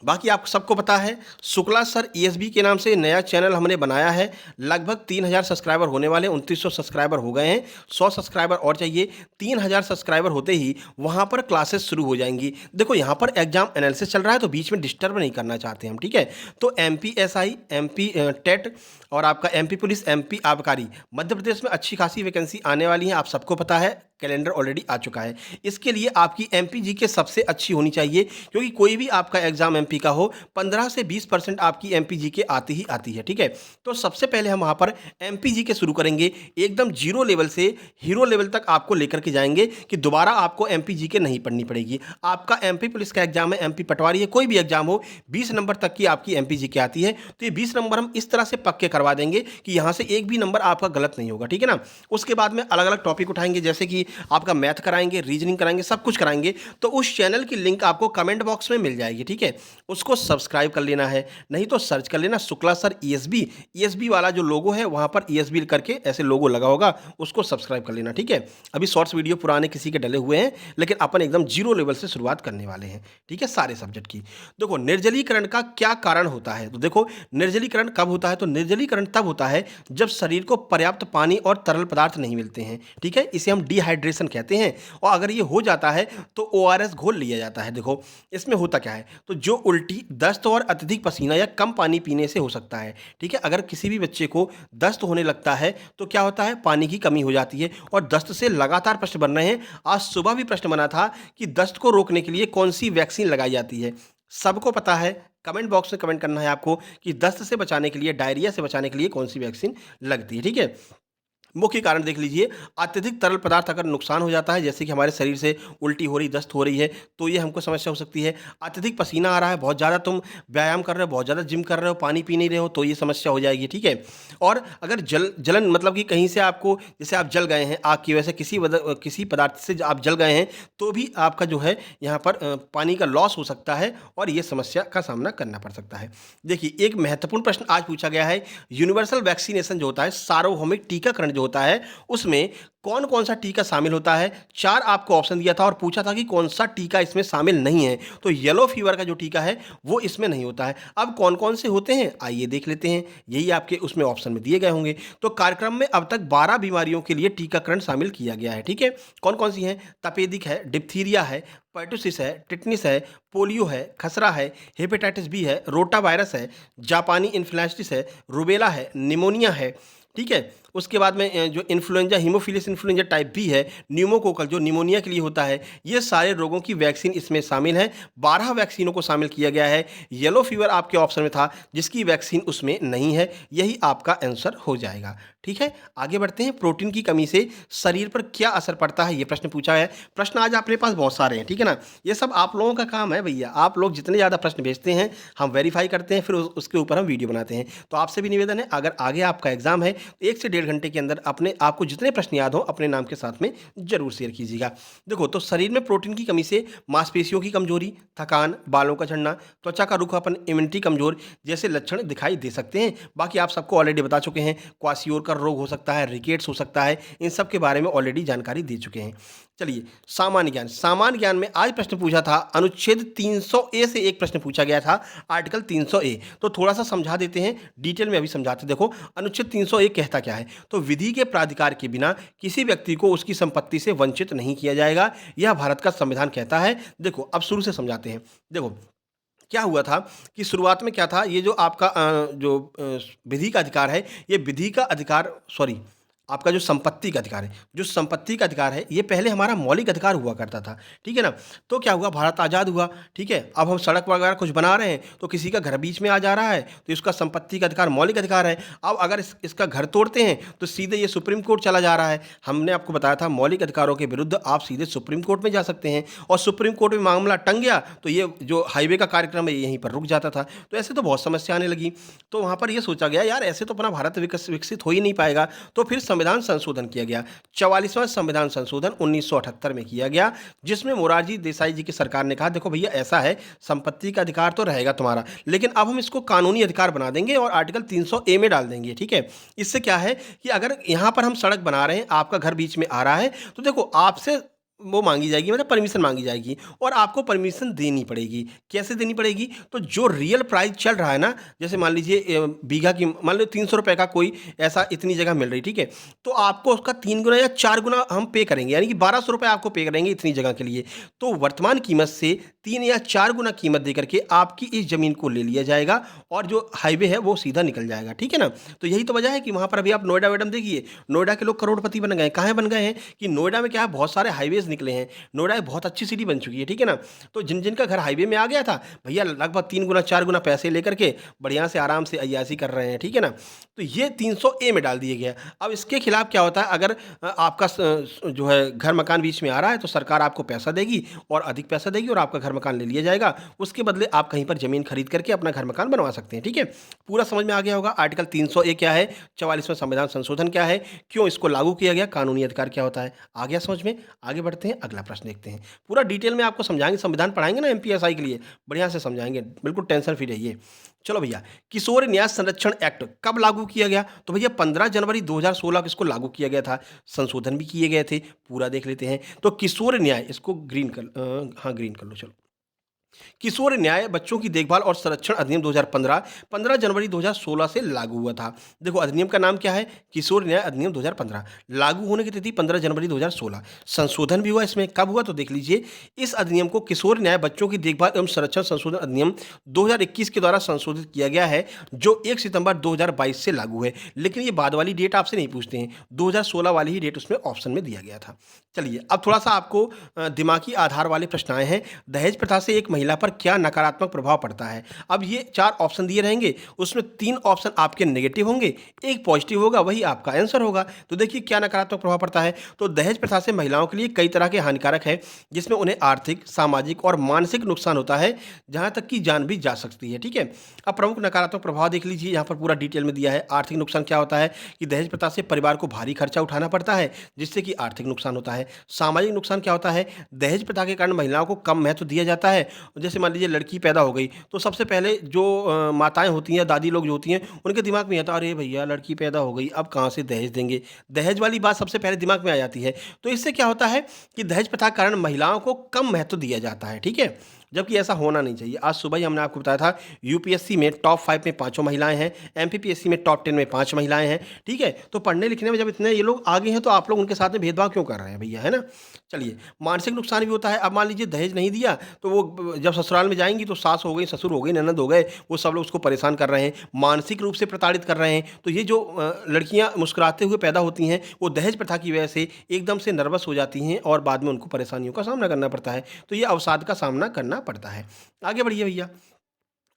बाकी आप सबको पता है, शुक्ला सर ईएसबी के नाम से नया चैनल हमने बनाया है। लगभग 3000 सब्सक्राइबर होने वाले, 2900 सब्सक्राइबर हो गए हैं, 100 सब्सक्राइबर और चाहिए। 3000 सब्सक्राइबर होते ही वहाँ पर क्लासेस शुरू हो जाएंगी। देखो, यहाँ पर एग्जाम एनालिसिस चल रहा है, तो बीच में डिस्टर्ब नहीं करना चाहते हम, ठीक है? तो एमपीएसआई, एमपी टेट और आपका एमपी पुलिस, एमपी आबकारी, मध्य प्रदेश में अच्छी खासी वैकेंसी आने वाली है, आप सबको पता है। कैलेंडर ऑलरेडी आ चुका है। इसके लिए आपकी एमपी जीके सबसे अच्छी होनी चाहिए, क्योंकि कोई भी आपका एग्जाम एमपी का हो, 15 से 20% आपकी एमपी जीके आती ही आती है, ठीक है? तो सबसे पहले हम वहाँ पर एमपी जीके शुरू करेंगे, एकदम जीरो लेवल से हीरो लेवल तक आपको लेकर के जाएंगे कि दोबारा आपको एमपी जीके नहीं पढ़नी पड़ेगी। आपका एमपी पुलिस का एग्जाम है, एमपी पटवारी है, कोई भी एग्जाम हो, 20 नंबर तक की आपकी एमपी जीके आती है। तो ये 20 नंबर हम इस तरह से पक्के करवा देंगे कि यहाँ से एक भी नंबर आपका गलत नहीं होगा, ठीक है ना? उसके बाद में अलग अलग टॉपिक उठाएंगे, जैसे कि आपका मैथ कराएंगे, रीजनिंग कराएंगे, सब कुछ कराएंगे। तो उस चैनल की लिंक आपको कमेंट बॉक्स में मिल जाएगी, ठीक है? उसको सब्सक्राइब कर लेना है, नहीं तो सर्च कर लेना शुक्ला सर ईएसबी, ईएसबी वाला जो लोगो है वहाँ पर ईएसबी करके ऐसे लोगो लगा होगा, उसको सब्सक्राइब कर लेना, ठीक है। अभी शॉर्ट्स वीडियो पुराने किसी के डले हुए हैं, लेकिन अपन एकदम जीरो लेवल से शुरुआत करने वाले हैं, ठीक है, सारे सब्जेक्ट की। देखो निर्जलीकरण का क्या कारण होता है, तो देखो निर्जलीकरण कब होता है, तो निर्जलीकरण तब होता है जब शरीर को पर्याप्त पानी और तरल पदार्थ नहीं मिलते हैं, ठीक है, इसे हम डिहाइड्रेशन कहते हैं। और अगर ये हो जाता है तो ओआरएस घोल लिया जाता है। देखो इसमें होता क्या है, तो जो उल्टी, दस्त और अत्यधिक पसीना या कम पानी पीने से हो सकता है, ठीक है। अगर किसी भी बच्चे को दस्त होने लगता है तो क्या होता है, पानी की कमी हो जाती है। और दस्त से लगातार प्रश्न बन रहे हैं, आज सुबह भी प्रश्न बना था कि दस्त को रोकने के लिए कौन सी वैक्सीन लगाई जाती है। सबको पता है, कमेंट बॉक्स में कमेंट करना है आपको कि दस्त से बचाने के लिए, डायरिया से बचाने के लिए कौन सी वैक्सीन लगती है, ठीक है। मुख्य कारण देख लीजिए, अत्यधिक तरल पदार्थ अगर नुकसान हो जाता है, जैसे कि हमारे शरीर से उल्टी हो रही, दस्त हो रही है, तो ये हमको समस्या हो सकती है। अत्यधिक पसीना आ रहा है, बहुत ज़्यादा तुम व्यायाम कर रहे हो, बहुत ज़्यादा जिम कर रहे हो, पानी पी नहीं रहे हो, तो ये समस्या हो जाएगी, ठीक है। और अगर जलन मतलब कि कहीं से आपको, जैसे आप जल गए हैं आग की वजह से, किसी पदार्थ से आप जल गए हैं, तो भी आपका जो है यहाँ पर पानी का लॉस हो सकता है और ये समस्या का सामना करना पड़ सकता है। देखिए एक महत्वपूर्ण प्रश्न आज पूछा गया है, यूनिवर्सल वैक्सीनेशन जो होता है, सार्वभौमिक टीकाकरण जो होता है, उसमें कौन कौन सा टीका शामिल होता है। 4 आपको ऑप्शन दिया था और पूछा था कि कौन सा टीका इसमें शामिल नहीं है, तो येलो फीवर का जो टीका है वो इसमें नहीं होता है। अब कौन कौन से होते हैं आइए देख लेते हैं, यही आपके उसमें ऑप्शन में दिए गए होंगे। तो कार्यक्रम में अब तक 12 बीमारियों के लिए टीकाकरण शामिल किया गया है, ठीक है। कौन कौन सी हैं, तपेदिक है, डिप्थीरिया है, पर्टुसिस है, टिटनिस है, पोलियो है, खसरा है, हेपेटाइटिस बी है, रोटा वायरस है, जापानी इन्फ्लुएंजाइटिस है, रुबेला है, निमोनिया है, ठीक है। उसके बाद में जो influenza, haemophilus influenza type B है, न्यूमोकोकल जो निमोनिया के लिए होता है, ये सारे रोगों की वैक्सीन इसमें शामिल है। 12 वैक्सीनों को शामिल किया गया है। येलो फीवर आपके ऑप्शन में था, जिसकी वैक्सीन उसमें नहीं है, यही आपका आंसर हो जाएगा, ठीक है। आगे बढ़ते हैं, प्रोटीन की कमी से शरीर पर क्या असर पड़ता है, ये प्रश्न पूछा है। प्रश्न आज अपने पास बहुत सारे हैं, ठीक है ना, ये सब आप लोगों का काम है भैया। आप लोग जितने ज़्यादा प्रश्न भेजते हैं हम वेरीफाई करते हैं, फिर उसके ऊपर हम वीडियो बनाते हैं। तो आपसे भी निवेदन है, अगर आगे आपका एग्जाम है तो 1 से 1.5 घंटे के अंदर अपने आपको जितने प्रश्न याद हो अपने नाम के साथ में जरूर शेयर कीजिएगा। देखो तो शरीर में प्रोटीन की कमी से मांसपेशियों की कमजोरी, थकान, बालों का झड़ना, त्वचा का रूखापन, इम्यूनिटी कमजोर जैसे लक्षण दिखाई दे सकते हैं। बाकी आप सबको ऑलरेडी बता चुके हैं, क्वासियोर का रोग हो सकता है, रिकेट्स हो सकता है, इन सब के बारे में ऑलरेडी जानकारी दे चुके हैं। चलिए सामान्य ज्ञान, सामान्य ज्ञान में आज प्रश्न पूछा था, अनुच्छेद 300 ए से एक प्रश्न पूछा गया था, आर्टिकल 300 ए। तो थोड़ा सा समझा देते हैं, डिटेल में अभी समझाते। देखो अनुच्छेद 300 ए कहता क्या है, तो विधि के प्राधिकार के बिना किसी व्यक्ति को उसकी संपत्ति से वंचित नहीं किया जाएगा, यह भारत का संविधान कहता है। देखो अब शुरू से समझाते हैं। देखो क्या हुआ था कि शुरुआत में क्या था, ये जो आपका विधि का अधिकार है, ये विधि का अधिकार, सॉरी, आपका जो संपत्ति का अधिकार है, जो संपत्ति का अधिकार है, ये पहले हमारा मौलिक अधिकार हुआ करता था, ठीक है ना। तो क्या हुआ, भारत आज़ाद हुआ, ठीक है। अब हम सड़क वगैरह कुछ बना रहे हैं तो किसी का घर बीच में आ जा रहा है, तो इसका संपत्ति का अधिकार मौलिक अधिकार है। अब अगर इसका घर तोड़ते हैं तो सीधे ये सुप्रीम कोर्ट चला जा रहा है। हमने आपको बताया था मौलिक अधिकारों के विरुद्ध आप सीधे सुप्रीम कोर्ट में जा सकते हैं, और सुप्रीम कोर्ट में मामला टंग गया तो ये जो हाईवे का कार्यक्रम है यहीं पर रुक जाता था। तो ऐसे तो बहुत समस्या आने लगी। तो वहाँ पर यह सोचा गया, यार ऐसे तो अपना भारत विकसित हो ही नहीं पाएगा। तो फिर संविधान संशोधन किया गया, 44वां संविधान संशोधन 1978 में किया गया, जिसमें मोरारजी देसाई जी की सरकार ने कहा, देखो भैया ऐसा है, संपत्ति का अधिकार तो रहेगा तुम्हारा, लेकिन अब हम इसको कानूनी अधिकार बना देंगे और आर्टिकल 300 ए में डाल देंगे, ठीक है। इससे क्या है कि अगर यहाँ पर हम सड़क बना रहे हैं, आपका घर बीच में आ रहा है, तो देखो आपसे वो मांगी जाएगी, मतलब परमिशन मांगी जाएगी, और आपको परमिशन देनी पड़ेगी। कैसे देनी पड़ेगी, तो जो रियल प्राइस चल रहा है ना, जैसे मान लीजिए बीघा की, मान लो 300 रुपये का कोई ऐसा इतनी जगह मिल रही, ठीक है, तो आपको उसका 3 गुना या 4 गुना हम पे करेंगे, यानी कि 1200 रुपये आपको पे करेंगे इतनी जगह के लिए। तो वर्तमान कीमत से 3 या 4 गुना कीमत दे करके आपकी इस ज़मीन को ले लिया जाएगा, और जो हाईवे है वो सीधा निकल जाएगा, ठीक है ना। तो यही तो वजह है कि वहाँ पर अभी आप नोएडा वेडम देखिए, नोएडा के लोग करोड़पति बन गए। कहाँ बन गए हैं कि नोएडा में क्या है, बहुत सारे हाईवेज निकले हैं, नोएडा एक बहुत अच्छी सिटी बन चुकी है, ठीक है ना। तो जिन जिनका घर हाईवे में आ गया था भैया, लगभग 3 गुना 4 गुना पैसे लेकर के बढ़िया से आराम से अय्यासी कर रहे हैं, ठीक है ना। तो ये 300 ए में डाल दिए गया। अब इसके खिलाफ क्या होता है, अगर आपका जो है घर मकान बीच में आ रहा है तो सरकार आपको पैसा देगी, और अधिक पैसा देगी, और आपका घर मकान ले लिया जाएगा। उसके बदले आप कहीं पर जमीन खरीद करके अपना घर मकान बनवा सकते हैं, ठीक है। पूरा समझ में आ गया होगा। आर्टिकल 300 ए क्या है, 44वां संविधान संशोधन क्या है, क्यों इसको लागू किया गया, कानूनी अधिकार क्या होता है, आ गया समझ में। आगे बढ़ते करते हैं, अगला प्रश्न देखते हैं। पूरा डिटेल में आपको समझाएंगे, संविधान पढ़ाएंगे ना एमपीएसआई के लिए, बढ़िया से समझाएंगे, बिल्कुल टेंशन फ्री रहिए। चलो भैया, किशोर न्याय संरक्षण एक्ट कब लागू किया गया? तो भैया 15 जनवरी 2016 को इसको लागू किया गया था, संशोधन भी किए गए थे, पूरा देख लेते हैं। तो किशोर न्याय, इसको ग्रीन कर हाँ ग्रीन कर लो चलो। किशोर न्याय बच्चों की देखभाल और संरक्षण अधिनियम 2015 15 जनवरी 2016 से लागू हुआ था। देखो अधिनियम का नाम क्या है? किशोर न्याय अधिनियम 2015। लागू होने की तिथि 15 जनवरी 2016। संशोधन भी हुआ इसमें, कब हुआ तो देख लीजिए। इस अधिनियम को किशोर न्याय बच्चों की देखभाल एवं संरक्षण संशोधन अधिनियम 2021 के द्वारा संशोधित किया गया है, जो 1 सितंबर 2022 से लागू है। लेकिन ये बाद वाली डेट आपसे नहीं पूछते हैं, 2016 वाली ही डेट उसमें ऑप्शन में दिया गया था। चलिए अब थोड़ा सा आपको दिमागी आधार वाले प्रश्न आए हैं। दहेज प्रथा से एक महिला पर क्या नकारात्मक प्रभाव पड़ता है? अब ये 4 ऑप्शन दिए रहेंगे, उसमें 3 ऑप्शन आपके नेगेटिव होंगे, एक पॉजिटिव होगा, वही आपका आंसर होगा। तो देखिए क्या नकारात्मक प्रभाव पड़ता है। तो दहेज प्रथा से महिलाओं के लिए कई तरह के हानिकारक है, जिसमें उन्हें आर्थिक, सामाजिक और मानसिक नुकसान होता है, जहां तक कि जान भी जा सकती है। ठीक है, अब प्रमुख नकारात्मक प्रभाव देख लीजिए, यहाँ पर पूरा डिटेल में दिया है। आर्थिक नुकसान क्या होता है कि दहेज प्रथा से परिवार को भारी खर्चा उठाना पड़ता है, जिससे कि आर्थिक नुकसान होता है। सामाजिक नुकसान क्या होता है? दहेज प्रथा के कारण महिलाओं को कम महत्व दिया जाता है। जैसे मान लीजिए लड़की पैदा हो गई, तो सबसे पहले जो माताएं होती हैं, दादी लोग जो होती हैं, उनके दिमाग में आता है अरे भैया लड़की पैदा हो गई, अब कहाँ से दहेज देंगे। दहेज वाली बात सबसे पहले दिमाग में आ जाती है। तो इससे क्या होता है कि दहेज प्रथा के कारण महिलाओं को कम महत्व दिया जाता है। ठीक है, जबकि ऐसा होना नहीं चाहिए। आज सुबह ही हमने आपको बताया था, यूपीएससी में टॉप 5 में 5 महिलाएं हैं, एमपीपीएससी में टॉप 10 में 5 महिलाएं हैं। ठीक है, तो पढ़ने लिखने में जब इतने ये लोग आगे हैं, तो आप लोग उनके साथ में भेदभाव क्यों कर रहे हैं भैया, है ना। चलिए, मानसिक नुकसान भी होता है। अब मान लीजिए दहेज नहीं दिया, तो वो जब ससुराल में जाएंगी तो सास हो गई, ससुर हो गई, ननद हो गए, वो सब लोग उसको परेशान कर रहे हैं, मानसिक रूप से प्रताड़ित कर रहे हैं। तो ये जो लड़कियां मुस्कुराते हुए पैदा होती हैं, वो दहेज प्रथा की वजह से एकदम से नर्वस हो जाती हैं और बाद में उनको परेशानियों का सामना करना पड़ता है। तो ये अवसाद का सामना करना पड़ता है। आगे बढ़िए भैया।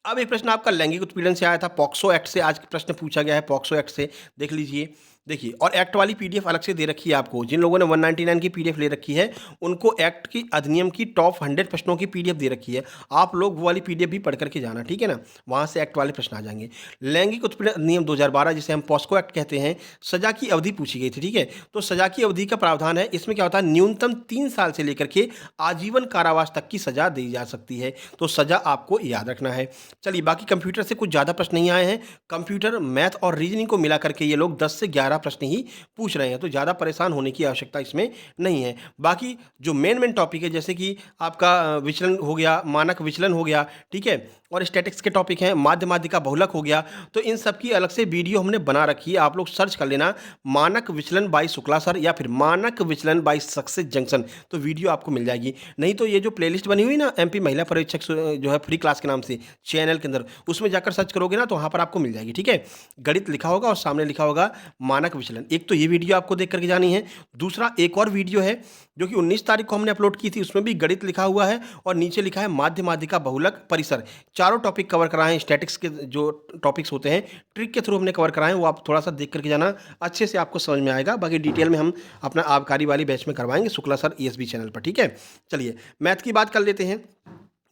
अब एक प्रश्न आपका लैंगिक उत्पीड़न से आया था, पॉक्सो एक्ट से आज प्रश्न पूछा गया है, पॉक्सो एक्ट से देख लीजिए। देखिए, और एक्ट वाली पीडीएफ अलग से दे रखी है आपको। जिन लोगों ने 199 की पीडीएफ ले रखी है, उनको एक्ट की अधिनियम की टॉप 100 प्रश्नों की पीडीएफ दे रखी है। आप लोग वो वाली पीडीएफ भी पढ़ करके जाना, ठीक है ना, वहाँ से एक्ट वाले प्रश्न आ जाएंगे। लैंगिक उत्पीड़न अधिनियम 2012, जिसे हम पॉस्को एक्ट कहते हैं, सजा की अवधि पूछी गई थी। ठीक है, तो सजा की अवधि का प्रावधान है, इसमें क्या होता है, न्यूनतम 3 साल से लेकर के आजीवन कारावास तक की सजा दी जा सकती है। तो सजा आपको याद रखना है। चलिए, बाकी कंप्यूटर से कुछ ज़्यादा प्रश्न नहीं आए हैं। कंप्यूटर, मैथ और रीजनिंग को मिला करके ये लोग 10 से 11 प्रश्न ही पूछ रहे हैं, तो ज़्यादा परेशान होने की आवश्यकता इसमें नहीं है। बाकी जो मेन टॉपिक है, जैसे कि आपका विचलन हो गया, मानक विचलन हो गया, ठीक है, और स्टैटिक्स के टॉपिक हैं, माध्य माध्यिका बहुलक हो गया, तो इन सब की अलग से वीडियो हमने बना रखी है। आप लोग सर्च कर लेना, मानक विचलन बाय शुक्ला सर या फिर मानक विचलन बाय सक्सेस जंक्शन, तो वीडियो आपको मिल जाएगी। नहीं तो ये जो प्लेलिस्ट बनी हुई ना, एमपी महिला परीक्षक जो है फ्री क्लास के नाम से चैनल के अंदर, उसमें जाकर सर्च करोगे ना, तो वहाँ पर आपको मिल जाएगी। ठीक है, गणित लिखा होगा और सामने लिखा होगा मानक विचलन। एक तो ये वीडियो आपको देख करके जानी है। दूसरा एक और वीडियो है जो कि 19 तारीख को हमने अपलोड की थी, उसमें भी गणित लिखा हुआ है और नीचे लिखा है माध्य माध्यिका बहुलक परिसर। चारों टॉपिक कवर कराए हैं, स्टैटिक्स के जो टॉपिक्स होते हैं ट्रिक के थ्रू हमने कवर कराए हैं, वो आप थोड़ा सा देख करके जाना, अच्छे से आपको समझ में आएगा। बाकी डिटेल में हम अपना आबकारी वाली बैच में करवाएंगे शुक्ला सर ईएसबी चैनल पर। ठीक है, चलिए मैथ की बात कर लेते हैं।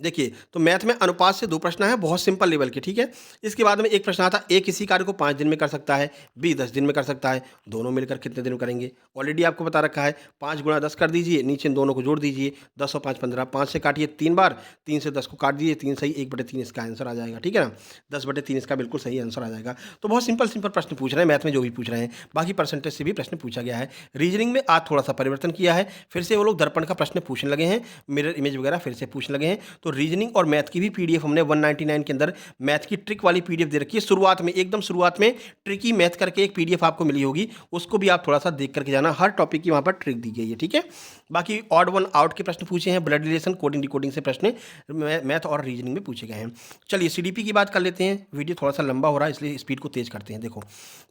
देखिए, तो मैथ में अनुपात से 2 प्रश्न है, बहुत सिंपल लेवल के। ठीक है, इसके बाद में एक प्रश्न आता है, ए किसी कार्य को 5 दिन में कर सकता है, बी 10 दिन में कर सकता है, दोनों मिलकर कितने दिन में करेंगे। ऑलरेडी आपको बता रखा है, 5 गुणा 10 कर दीजिए, नीचे इन दोनों को जोड़ दीजिए, 10 और 5 15, 5 से काटिए 3 बार, 3 से 10 को काट दीजिए, 3 सही, 1/3 इसका आंसर आ जाएगा। ठीक है ना, 10/3 इसका बिल्कुल सही आंसर आ जाएगा। तो बहुत सिंपल प्रश्न पूछ रहे हैं मैथ में, जो भी पूछ रहे हैं। बाकी परसेंटेज से भी प्रश्न पूछा गया है। रीजनिंग में आज थोड़ा सा परिवर्तन किया है, फिर से वो लोग दर्पण का प्रश्न पूछने लगे हैं, मिरर इमेज वगैरह फिर से पूछने लगे हैं। तो रीजनिंग और मैथ की भी पीडीएफ हमने 199 के अंदर मैथ की ट्रिक वाली पीडीएफ दे रखी है। शुरुआत में, एकदम शुरुआत में ट्रिकी मैथ करके एक पीडीएफ आपको मिली होगी, उसको भी आप थोड़ा सा देख करके जाना। हर टॉपिक की वहां पर ट्रिक दी गई है। ठीक है, बाकी ऑड वन आउट के प्रश्न पूछे हैं, ब्लड रिलेशन, कोडिंग डिकोडिंग से प्रश्न मैथ और रीजनिंग में पूछे गए हैं। चलिए सीडीपी की बात कर लेते हैं। वीडियो थोड़ा सा लंबा हो रहा है, इसलिए स्पीड को तेज करते हैं। देखो,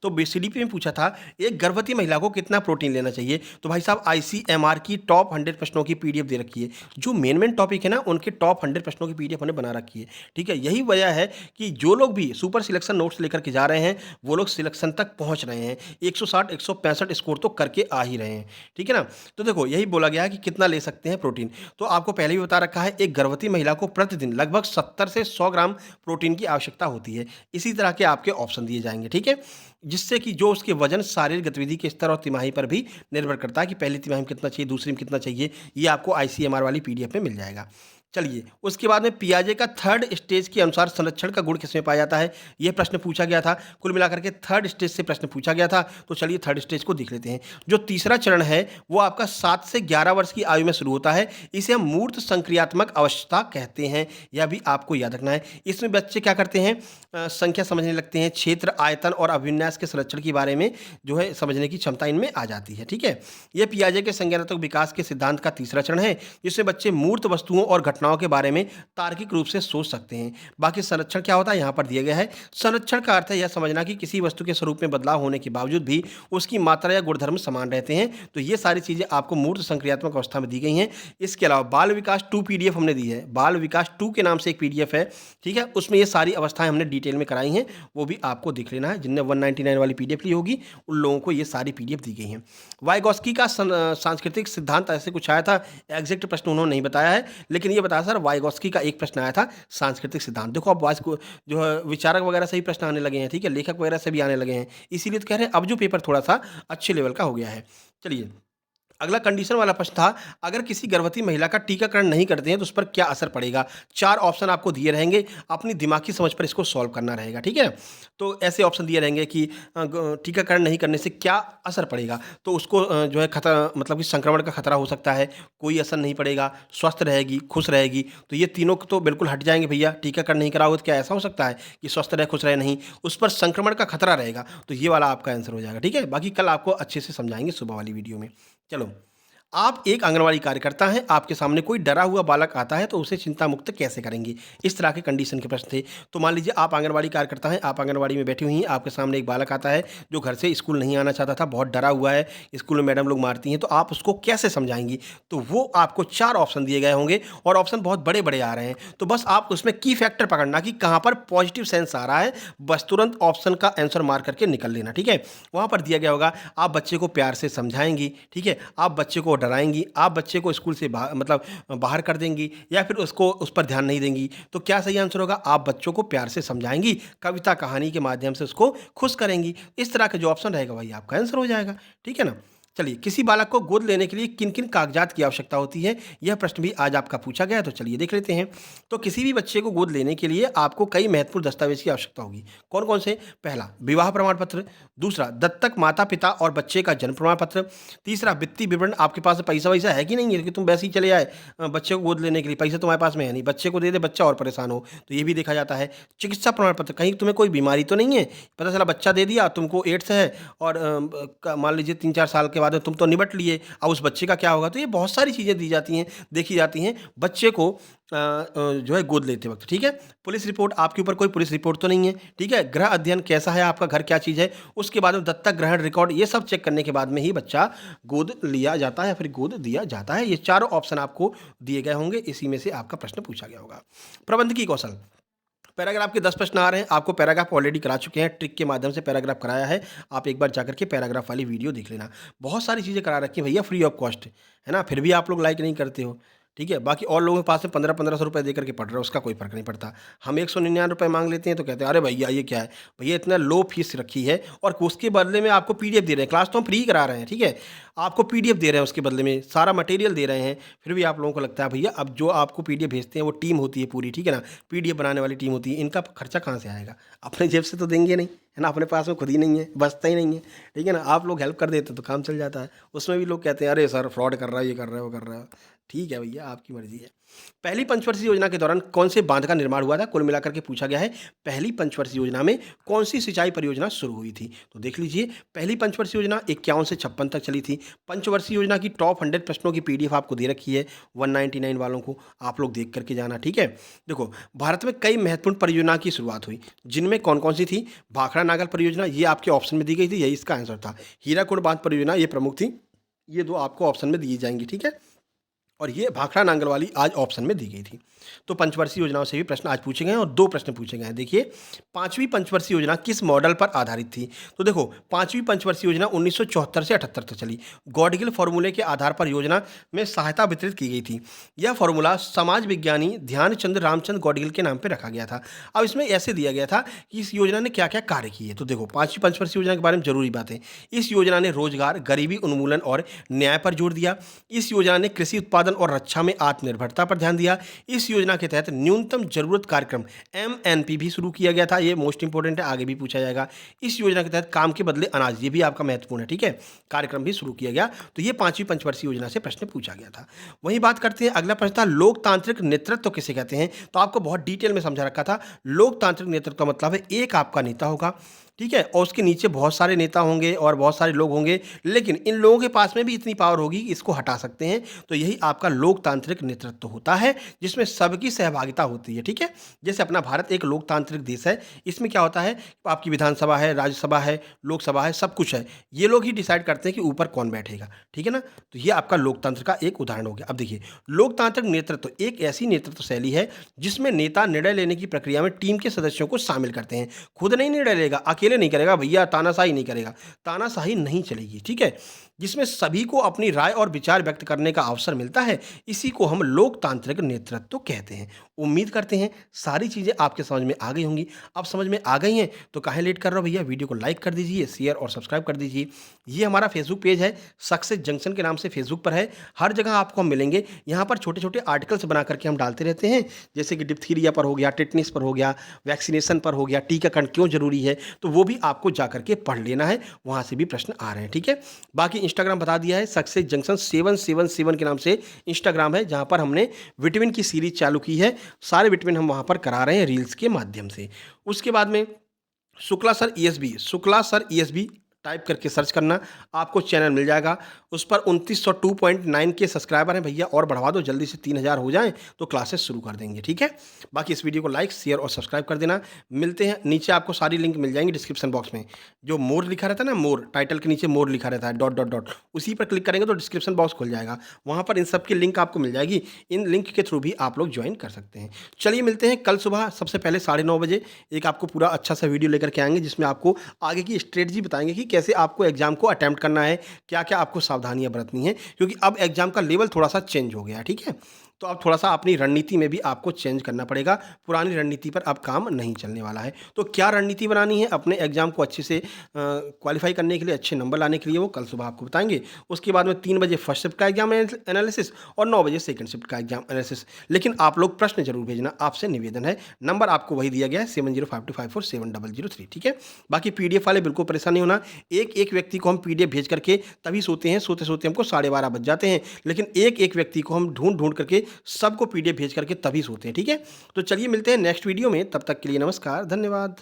तो सीडीपी में पूछा था, एक गर्भवती महिला को कितना प्रोटीन लेना चाहिए। तो भाई साहब, आईसीएमआर की टॉप 100 प्रश्नों की पीडीएफ दे रखी है। जो मेन टॉपिक है ना, उनके टॉप 100 प्रश्नों की पीडीएफ हमने बना रखी है। ठीक है, यही वजह है कि जो लोग भी सुपर सिलेक्शन नोट्स लेकर के जा रहे हैं वो लोग सिलेक्शन तक पहुंच रहे हैं, 160 165 स्कोर तो करके आ ही रहे हैं। ठीक है ना। तो देखो यही बोला गया है कि कितना ले सकते हैं प्रोटीन, तो आपको पहले भी बता रखा है, एक गर्भवती महिला को प्रतिदिन लगभग 70 से 100 ग्राम प्रोटीन की आवश्यकता होती है। इसी तरह के आपके ऑप्शन दिए जाएंगे। ठीक है, जिससे कि जो उसके वजन, शारीरिक गतिविधि के स्तर और तिमाही पर भी निर्भर करता है कि पहली तिमाही में कितना चाहिए, दूसरी में कितना चाहिए, ये आपको आईसीएमआर वाली पीडीएफ में मिल जाएगा। चलिए, उसके बाद में पियाजे का थर्ड स्टेज के अनुसार संरक्षण का गुण किसमें पाया जाता है, यह प्रश्न पूछा गया था। कुल मिलाकर के थर्ड स्टेज से प्रश्न पूछा गया था। तो चलिए थर्ड स्टेज को देख लेते हैं। जो तीसरा चरण है वो आपका 7 से 11 वर्ष की आयु में शुरू होता है। इसे हम मूर्त संक्रियात्मक अवस्था कहते हैं, यह भी आपको याद रखना है। इसमें बच्चे क्या करते हैं, संख्या समझने लगते हैं, क्षेत्र, आयतन और अभिविन्यास के संरक्षण के बारे में जो है समझने की क्षमता इनमें आ जाती है। ठीक है, यह पियाजे के संज्ञानात्मक विकास के सिद्धांत का तीसरा चरण है, जिसमें बच्चे मूर्त वस्तुओं और घटनाओं के बारे में तार्किक रूप से सोच सकते हैं। बाकी संरक्षण क्या होता है यहाँ पर दिया गया है। संरक्षण का अर्थ है यह समझना कि किसी वस्तु के स्वरूप में बदलाव होने के बावजूद भी उसकी मात्रा या गुणधर्म समान रहते हैं। तो ये सारी चीजें आपको मूर्त संक्रियात्मक अवस्था में दी गई हैं। इसके अलावा बाल विकास 2 पीडीएफ हमने दी है, बाल विकास 2 के नाम से एक पीडीएफ है। ठीक है, उसमें ये सारी अवस्थाएं हमने डिटेल में कराई हैं, वो भी आपको देख लेना है। जिनने 199 वाली पीडीएफ ली होगी उन लोगों को ये सारी पीडीएफ दी गई हैं। वाइगॉस्की का सांस्कृतिक सिद्धांत ऐसे कुछ आया था, एग्जैक्ट प्रश्न उन्होंने नहीं बताया है, लेकिन ये बताया सर वाइगॉस्की का एक प्रश्न आया था सांस्कृतिक सिद्धांत। देखो अब को जो है विचारक वगैरह से भी प्रश्न आने लगे हैं। ठीक है, लेखक वगैरह से भी आने लगे हैं, इसीलिए तो कह रहे हैं अब जो पेपर थोड़ा सा अच्छे लेवल का हो गया है। चलिए, अगला कंडीशन वाला प्रश्न था, अगर किसी गर्भवती महिला का टीकाकरण नहीं करते हैं तो उस पर क्या असर पड़ेगा। 4 ऑप्शन आपको दिए रहेंगे, अपनी दिमागी समझ पर इसको सॉल्व करना रहेगा। ठीक है, तो ऐसे ऑप्शन दिए रहेंगे कि टीकाकरण नहीं करने से क्या असर पड़ेगा। तो उसको जो है खतरा, मतलब कि संक्रमण का खतरा हो सकता है, कोई असर नहीं पड़ेगा, स्वस्थ रहेगी, खुश रहेगी। तो ये तीनों तो बिल्कुल हट जाएंगे भैया। टीकाकरण नहीं कराओगे तो क्या ऐसा हो सकता है कि स्वस्थ रहे, खुश रहे, नहीं, उस पर संक्रमण का खतरा रहेगा। तो ये वाला आपका आंसर हो जाएगा। ठीक है, बाकी कल आपको अच्छे से समझाएंगे सुबह वाली वीडियो में। चलो, आप एक आंगनवाड़ी कार्यकर्ता हैं, आपके सामने कोई डरा हुआ बालक आता है तो उसे चिंता मुक्त कैसे करेंगे, इस तरह के कंडीशन के प्रश्न थे। तो मान लीजिए आप आंगनवाड़ी कार्यकर्ता हैं, आप आंगनवाड़ी में बैठी हुई हैं, आपके सामने एक बालक आता है जो घर से स्कूल नहीं आना चाहता था, बहुत डरा हुआ है, स्कूल में मैडम लोग मारती हैं, तो आप उसको कैसे समझाएंगी। तो वो आपको 4 ऑप्शन दिए गए होंगे और ऑप्शन बहुत बड़े बड़े आ रहे हैं। तो बस आप उसमें की फैक्टर पकड़ना कि कहाँ पर पॉजिटिव सेंस आ रहा है, बस तुरंत ऑप्शन का आंसर मार करके निकल लेना। ठीक है, वहाँ पर दिया गया होगा, आप बच्चे को प्यार से समझाएंगी। ठीक है, आप बच्चे को डराएंगी, आप बच्चे को स्कूल से मतलब बाहर कर देंगी, या फिर उसको उस पर ध्यान नहीं देंगी। तो क्या सही आंसर होगा, आप बच्चों को प्यार से समझाएंगी, कविता कहानी के माध्यम से उसको खुश करेंगी। इस तरह का जो ऑप्शन रहेगा वही आपका आंसर हो जाएगा। ठीक है ना। चलिए, किसी बालक को गोद लेने के लिए किन किन कागजात की आवश्यकता होती है, यह प्रश्न भी आज आपका पूछा गया है। तो चलिए देख लेते हैं। तो किसी भी बच्चे को गोद लेने के लिए आपको कई महत्वपूर्ण दस्तावेज की आवश्यकता होगी। कौन कौन से, पहला विवाह प्रमाण पत्र, दूसरा दत्तक माता पिता और बच्चे का जन्म प्रमाण पत्र, तीसरा वित्तीय विवरण, आपके पास पैसा वैसा है कि नहीं है कि तुम वैसे ही चले आए बच्चे को गोद लेने के लिए, पैसा तुम्हारे पास में है नहीं, बच्चे को दे दे, बच्चा और परेशान हो, तो ये भी देखा जाता है। चिकित्सा प्रमाण पत्र, कहीं तुम्हें कोई बीमारी तो नहीं है, पता चला बच्चा दे दिया, तुमको एड्स है और मान लीजिए 3-4 साल के बाद तुम तो निबट लिए, अब उस बच्चे का क्या होगा। तो ये बहुत सारी चीज़ें दी जाती हैं, देखी जाती हैं बच्चे को जो है गोद लेते वक्त। ठीक है, पुलिस रिपोर्ट, आपके ऊपर कोई पुलिस रिपोर्ट तो नहीं है। ठीक है, गृह अध्ययन कैसा है, आपका घर क्या चीज़ है, उसके बाद में दत्तक ग्रहण रिकॉर्ड, ये सब चेक करने के बाद में ही बच्चा गोद लिया जाता है या फिर गोद दिया जाता है। ये चारों ऑप्शन आपको दिए गए होंगे, इसी में से आपका प्रश्न पूछा गया होगा। प्रबंधकीय कौशल, पैराग्राफ के 10 प्रश्न आ रहे हैं, आपको पैराग्राफ ऑलरेडी करा चुके हैं, ट्रिक के माध्यम से पैराग्राफ कराया है। आप एक बार जाकर के पैराग्राफ वाली वीडियो देख लेना। बहुत सारी चीज़ें करा रखी हैं भैया फ्री ऑफ कॉस्ट, है ना, फिर भी आप लोग लाइक नहीं करते हो। ठीक है, बाकी और लोगों के पास में 1500 रुपये दे करके पढ़ रहे हो, उसका कोई फर्क नहीं पड़ता। हम 199 रुपये मांग लेते हैं तो कहते हैं अरे भैया ये क्या है, भैया इतना लो फीस रखी है और उसके बदले में आपको पीडीएफ दे रहे हैं। क्लास तो हम फ्री करा रहे हैं, ठीक है, आपको पीडीएफ दे रहे हैं, उसके बदले में सारा मटेरियल दे रहे हैं, फिर भी आप लोगों को लगता है भैया अब जो आपको पीडीएफ भेजते हैं वो टीम होती है पूरी, ठीक है ना, पीडीएफ बनाने वाली टीम होती है, इनका खर्चा कहाँ से आएगा, अपने जेब से तो देंगे नहीं, है ना, अपने पास में खुद ही नहीं है, बचता ही नहीं है। ठीक है ना, आप लोग हेल्प कर देते तो काम चल जाता है। उसमें भी लोग कहते हैं अरे सर फ्रॉड कर रहा है, ये कर रहा है, वो कर रहा है। ठीक है भैया, आपकी मर्जी है। पहली पंचवर्षीय योजना के दौरान कौन से बांध का निर्माण हुआ था, कुल मिलाकर के पूछा गया है। पहली पंचवर्षीय योजना में कौन सी सिंचाई परियोजना शुरू हुई थी, तो देख लीजिए। पहली पंचवर्षीय योजना 51 से 56 तक चली थी। पंचवर्षीय योजना की टॉप 100 प्रश्नों की पीडीएफ आपको दे रखी है 199 वालों को, आप लोग देख करके जाना। ठीक है, देखो भारत में कई महत्वपूर्ण परियोजना की शुरुआत हुई, जिनमें कौन कौन सी थी। भाखड़ा नागल परियोजना, ये आपके ऑप्शन में दी गई थी, यही इसका आंसर था। हीराकुंड बांध परियोजना, ये प्रमुख थी, ये दो आपको ऑप्शन में दी जाएंगी। ठीक है, और ये भाखड़ा नांगल वाली आज ऑप्शन में दी गई थी। तो पंचवर्षीय योजनाओं से भी प्रश्न आज पूछे गए हैं और 2 प्रश्न पूछे गए हैं। देखिए, 5वीं पंचवर्षीय योजना किस मॉडल पर आधारित थी? तो देखो, 5वीं पंचवर्षीय योजना 1974 से 78 तक चली। गॉडगिल फॉर्मूले के आधार पर योजना में सहायता वितरित की गई थी। यह फॉर्मूला समाज विज्ञानी ध्यानचंद रामचंद गॉडगिल के नाम पे रखा गया था। अब इसमें ऐसे दिया गया था कि इस योजना ने क्या-क्या कार्य किए। तो देखो, 5वीं पंचवर्षीय योजना के बारे में ज़रूरी बातें। इस योजना ने रोजगार, गरीबी उन्मूलन और न्याय पर जोर दिया। इस योजना ने कृषि उत्पादन और रक्षा में आत्मनिर्भरता पर ध्यान दिया। इस योजना के तहत न्यूनतम जरूरत कार्यक्रम एमएनपी भी शुरू किया गया था। ये मोस्ट इंपोर्टेंट है, आगे भी पूछा जाएगा। इस योजना के तहत काम के बदले अनाज, ये भी आपका महत्वपूर्ण है, ठीक है, कार्यक्रम भी शुरू किया गया। तो ये 5वीं पंचवर्षीय योजना से प्रश्न पूछा गया था। वहीं बात करते हैं, अगला प्रश्न था लोकतांत्रिक नेतृत्व किसे कहते हैं? तो आपको बहुत डिटेल में समझा रखा था। लोकतांत्रिक नेतृत्व का मतलब है एक आपका नेता होगा, ठीक है, और उसके नीचे बहुत सारे नेता होंगे और बहुत सारे लोग होंगे, लेकिन इन लोगों के पास में भी इतनी पावर होगी कि इसको हटा सकते हैं। तो यही आपका लोकतांत्रिक नेतृत्व होता है, जिसमें सबकी सहभागिता होती है, ठीक है। जैसे अपना भारत एक लोकतांत्रिक देश है, इसमें क्या होता है, आपकी विधानसभा है, राज्यसभा है, लोकसभा है, सब कुछ है। ये लोग ही डिसाइड करते हैं कि ऊपर कौन बैठेगा, ठीक है ना। तो ये आपका लोकतंत्र का एक उदाहरण हो गया। अब देखिए, लोकतांत्रिक नेतृत्व एक ऐसी नेतृत्व शैली है जिसमें नेता निर्णय लेने की प्रक्रिया में टीम के सदस्यों को शामिल करते हैं। खुद नहीं निर्णय लेगा, अकेले नहीं करेगा भैया, तानाशाही नहीं करेगा, तानाशाही नहीं चलेगी, ठीक है। जिसमें सभी को अपनी राय और विचार व्यक्त करने का अवसर मिलता है, इसी को हम लोकतांत्रिक नेतृत्व कहते हैं। उम्मीद करते हैं सारी चीज़ें आपके समझ में आ गई होंगी। अब समझ में आ गई हैं तो काहे लेट कर रहे हो भैया, वीडियो को लाइक कर दीजिए, शेयर और सब्सक्राइब कर दीजिए। ये हमारा फेसबुक पेज है, सक्सेस जंक्शन के नाम से फेसबुक पर है। हर जगह आपको हम मिलेंगे। यहाँ पर छोटे-छोटे आर्टिकल्स बना करके हम डालते रहते हैं, जैसे कि डिप्थीरिया पर हो गया, टिटनेस पर हो गया, वैक्सीनेशन पर हो गया, टीकाकरण क्यों ज़रूरी है, तो वो भी आपको जा करके पढ़ लेना है, वहाँ से भी प्रश्न आ रहे हैं, ठीक है। बाकी इंस्टाग्राम बता दिया है, सक्सेस जंक्शन 777 के नाम से इंस्टाग्राम है, जहाँ पर हमने विटामिन की सीरीज चालू की है। सारे विटामिन हम वहाँ पर करा रहे हैं रील्स के माध्यम से। उसके बाद में शुक्ला सर ईएसबी टाइप करके सर्च करना, आपको चैनल मिल जाएगा। उस पर 2902.9 के सब्सक्राइबर हैं भैया, और बढ़वा दो जल्दी से, 3000 हो जाएं तो क्लासेस शुरू कर देंगे, ठीक है। बाकी इस वीडियो को लाइक, शेयर और सब्सक्राइब कर देना। मिलते हैं, नीचे आपको सारी लिंक मिल जाएंगी डिस्क्रिप्शन बॉक्स में। जो मोर लिखा रहता है ना, मोर टाइटल के नीचे मोर लिखा रहता है, डॉट डॉट डॉट, उसी पर क्लिक करेंगे तो डिस्क्रिप्शन बॉक्स खुल जाएगा। वहाँ पर इन सब की लिंक आपको मिल जाएगी। इन लिंक के थ्रू भी आप लोग ज्वाइन कर सकते हैं। चलिए मिलते हैं कल सुबह सबसे पहले 9:30 बजे। एक आपको पूरा अच्छा सा वीडियो लेकर के आएंगे, जिसमें आपको आगे की स्ट्रेटजी बताएंगे कि कैसे आपको एग्जाम को अटेम्प्ट करना है, क्या-क्या आपको सावधानियां बरतनी है, क्योंकि अब एग्जाम का लेवल थोड़ा-सा चेंज हो गया है, ठीक है। तो अब थोड़ा-सा अपनी रणनीति में भी आपको चेंज करना पड़ेगा। पुरानी रणनीति पर अब काम नहीं चलने वाला है। तो क्या रणनीति बनानी है अपने एग्जाम को अच्छे से क्वालिफाई करने के लिए, अच्छे नंबर लाने के लिए, वो कल सुबह आपको बताएँगे। उसके बाद में 3 बजे फर्स्ट शिफ्ट का एग्जाम एनालिसिस और 9 बजे सेकंड शिफ्ट का एग्जाम एनालिसिस। लेकिन आप लोग प्रश्न जरूर भेजना, आपसे निवेदन है। नंबर आपको वही दिया गया है, 7052547003, ठीक है। बाकी पीडीएफ वाले बिल्कुल परेशान नहीं होना। एक-एक व्यक्ति को हम पीडीएफ भेज करके तभी सोते हैं, सोते-सोते हमको 12:30 बज जाते हैं। लेकिन एक-एक व्यक्ति को हम ढूँढ-ढूँढ करके सबको पीडीएफ भेज करके तभी सोते हैं, ठीक है। तो चलिए मिलते हैं नेक्स्ट वीडियो में, तब तक के लिए नमस्कार, धन्यवाद।